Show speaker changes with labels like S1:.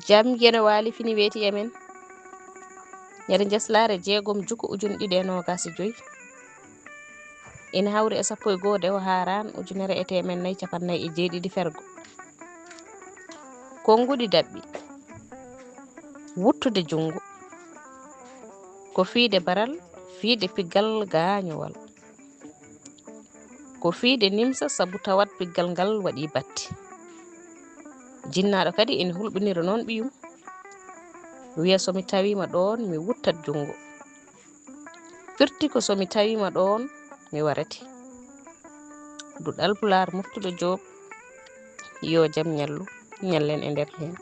S1: jam gene wali fini weti emen yare Njeslaare jeegom Juko ujune 225 ina hawri e 11 dewo haran ujunere e temen 447 fergo konngudi dabbi wuttude jungo ko fiide baral fiide piggal gañowal ko fiide nimsa sabu tawat piggal ngal waɗi batti jinnaɗo kadi ina hulɓinira noon ɓiyum wiya somi tawima ɗon mi wuttat jungo firti ko somi tawima ɗon mi warete Duɗal Pulaar Murtuɗo Joob yo jam ñallu ñallen e nder hen